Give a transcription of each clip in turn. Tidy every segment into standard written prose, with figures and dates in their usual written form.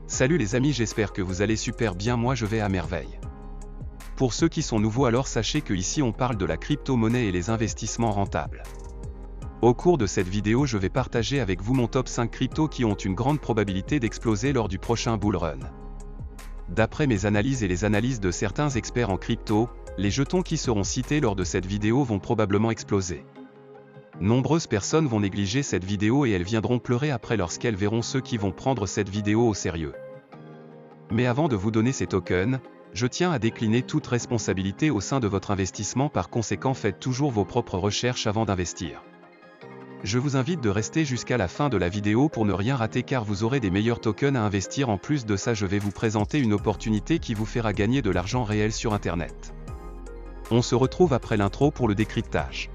Salut les amis, j'espère que vous allez super bien, moi je vais à merveille. Pour ceux qui sont nouveaux, alors sachez que ici on parle de la crypto-monnaie et les investissements rentables. Au cours de cette vidéo, je vais partager avec vous mon top 5 cryptos qui ont une grande probabilité d'exploser lors du prochain bull run. D'après mes analyses et les analyses de certains experts en crypto, les jetons qui seront cités lors de cette vidéo vont probablement exploser. Nombreuses personnes vont négliger cette vidéo et elles viendront pleurer après lorsqu'elles verront ceux qui vont prendre cette vidéo au sérieux. Mais avant de vous donner ces tokens, je tiens à décliner toute responsabilité au sein de votre investissement, par conséquent faites toujours vos propres recherches avant d'investir. Je vous invite de rester jusqu'à la fin de la vidéo pour ne rien rater car vous aurez des meilleurs tokens à investir. En plus de ça, je vais vous présenter une opportunité qui vous fera gagner de l'argent réel sur Internet. On se retrouve après l'intro pour le décryptage.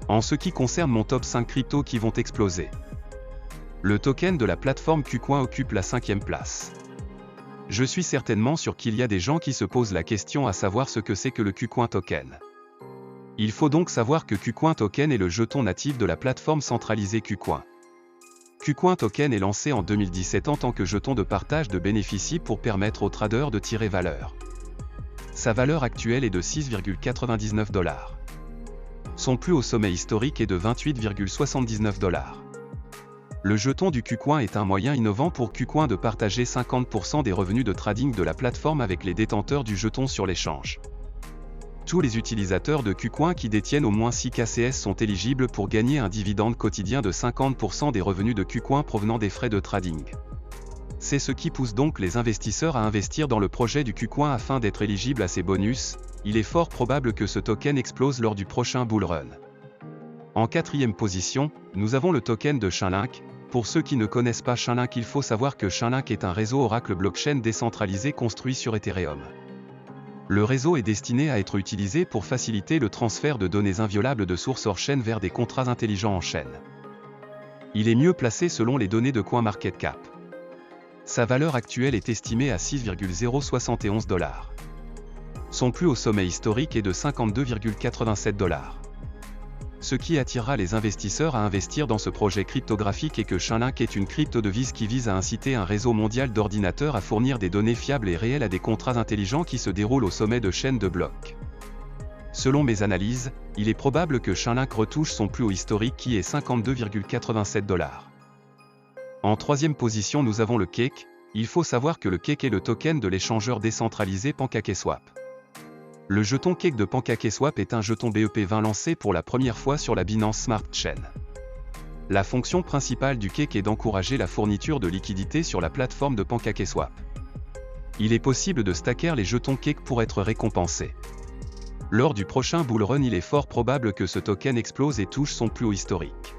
En ce qui concerne mon top 5 cryptos qui vont exploser, le token de la plateforme KuCoin occupe la 5e place. Je suis certainement sûr qu'il y a des gens qui se posent la question à savoir ce que c'est que le KuCoin token. Il faut donc savoir que KuCoin token est le jeton natif de la plateforme centralisée KuCoin. KuCoin token est lancé en 2017 en tant que jeton de partage de bénéfices pour permettre aux traders de tirer valeur. Sa valeur actuelle est de 6,99 $. Son plus haut sommet historique est de 28,79 $. Le jeton du KuCoin est un moyen innovant pour KuCoin de partager 50% des revenus de trading de la plateforme avec les détenteurs du jeton sur l'échange. Tous les utilisateurs de KuCoin qui détiennent au moins 6 KCS sont éligibles pour gagner un dividende quotidien de 50% des revenus de KuCoin provenant des frais de trading. C'est ce qui pousse donc les investisseurs à investir dans le projet du KuCoin afin d'être éligibles à ces bonus. Il est fort probable que ce token explose lors du prochain bull run. En 4e position, nous avons le token de Chainlink. Pour ceux qui ne connaissent pas Chainlink, il faut savoir que Chainlink est un réseau Oracle blockchain décentralisé construit sur Ethereum. Le réseau est destiné à être utilisé pour faciliter le transfert de données inviolables de sources hors chaîne vers des contrats intelligents en chaîne. Il est mieux placé selon les données de CoinMarketCap. Sa valeur actuelle est estimée à 6,071 $. Son plus haut sommet historique est de 52,87 $. Ce qui attirera les investisseurs à investir dans ce projet cryptographique est que Chainlink est une crypto-devise qui vise à inciter un réseau mondial d'ordinateurs à fournir des données fiables et réelles à des contrats intelligents qui se déroulent au sommet de chaînes de blocs. Selon mes analyses, il est probable que Chainlink retouche son plus haut historique qui est 52,87 $. En 3e position, nous avons le Cake. Il faut savoir que le Cake est le token de l'échangeur décentralisé PancakeSwap. Le jeton Cake de PancakeSwap est un jeton BEP20 lancé pour la première fois sur la Binance Smart Chain. La fonction principale du Cake est d'encourager la fourniture de liquidités sur la plateforme de PancakeSwap. Il est possible de stacker les jetons Cake pour être récompensé. Lors du prochain bull run, il est fort probable que ce token explose et touche son plus haut historique.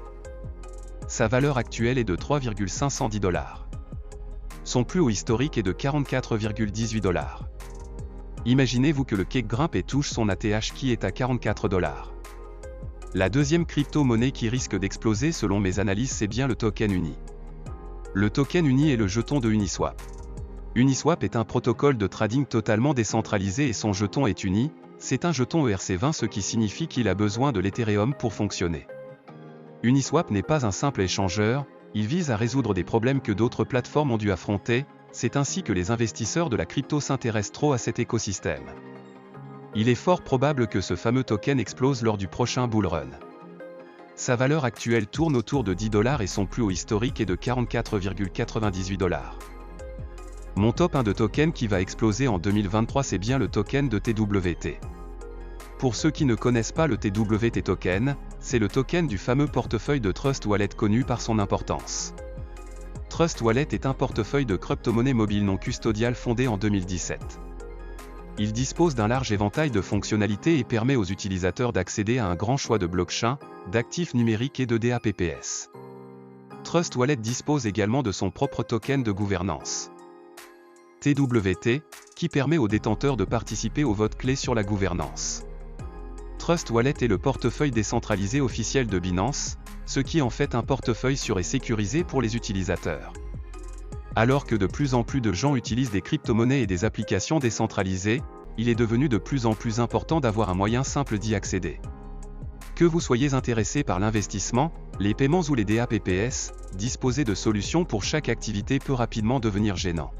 Sa valeur actuelle est de 3,510 $. Son plus haut historique est de 44,18 $. Imaginez-vous que le Cake grimpe et touche son ATH qui est à 44 $. La deuxième crypto-monnaie qui risque d'exploser selon mes analyses, c'est bien le token Uni. Le token Uni est le jeton de Uniswap. Uniswap est un protocole de trading totalement décentralisé et son jeton est Uni. C'est un jeton ERC20, ce qui signifie qu'il a besoin de l'Ethereum pour fonctionner. Uniswap n'est pas un simple échangeur, il vise à résoudre des problèmes que d'autres plateformes ont dû affronter. C'est ainsi que les investisseurs de la crypto s'intéressent trop à cet écosystème. Il est fort probable que ce fameux token explose lors du prochain bull run. Sa valeur actuelle tourne autour de 10 $ et son plus haut historique est de 44,98 $. Mon top 1 de token qui va exploser en 2023, c'est bien le token de TWT. Pour ceux qui ne connaissent pas le TWT token, c'est le token du fameux portefeuille de Trust Wallet connu par son importance. Trust Wallet est un portefeuille de crypto-monnaie mobile non custodiale fondé en 2017. Il dispose d'un large éventail de fonctionnalités et permet aux utilisateurs d'accéder à un grand choix de blockchains, d'actifs numériques et de DApps. Trust Wallet dispose également de son propre token de gouvernance, TWT, qui permet aux détenteurs de participer au vote clé sur la gouvernance. Trust Wallet est le portefeuille décentralisé officiel de Binance, ce qui en fait un portefeuille sûr et sécurisé pour les utilisateurs. Alors que de plus en plus de gens utilisent des crypto-monnaies et des applications décentralisées, il est devenu de plus en plus important d'avoir un moyen simple d'y accéder. Que vous soyez intéressé par l'investissement, les paiements ou les DAPPS, disposer de solutions pour chaque activité peut rapidement devenir gênant.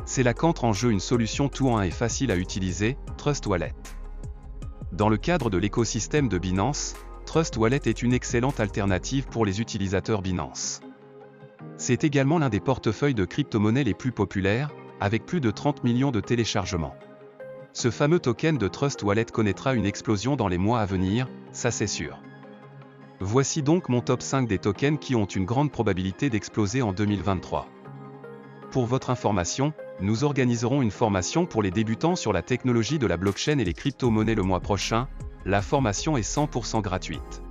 C'est là qu'entre en jeu une solution tout en un et facile à utiliser, Trust Wallet. Dans le cadre de l'écosystème de Binance, Trust Wallet est une excellente alternative pour les utilisateurs Binance. C'est également l'un des portefeuilles de crypto-monnaies les plus populaires, avec plus de 30 millions de téléchargements. Ce fameux token de Trust Wallet connaîtra une explosion dans les mois à venir, ça c'est sûr. Voici donc mon top 5 des tokens qui ont une grande probabilité d'exploser en 2023. Pour votre information, nous organiserons une formation pour les débutants sur la technologie de la blockchain et les crypto-monnaies le mois prochain. La formation est 100% gratuite.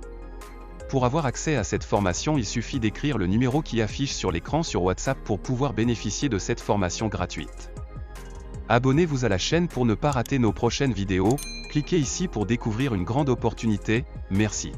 Pour avoir accès à cette formation, il suffit d'écrire le numéro qui affiche sur l'écran sur WhatsApp pour pouvoir bénéficier de cette formation gratuite. Abonnez-vous à la chaîne pour ne pas rater nos prochaines vidéos, cliquez ici pour découvrir une grande opportunité, merci.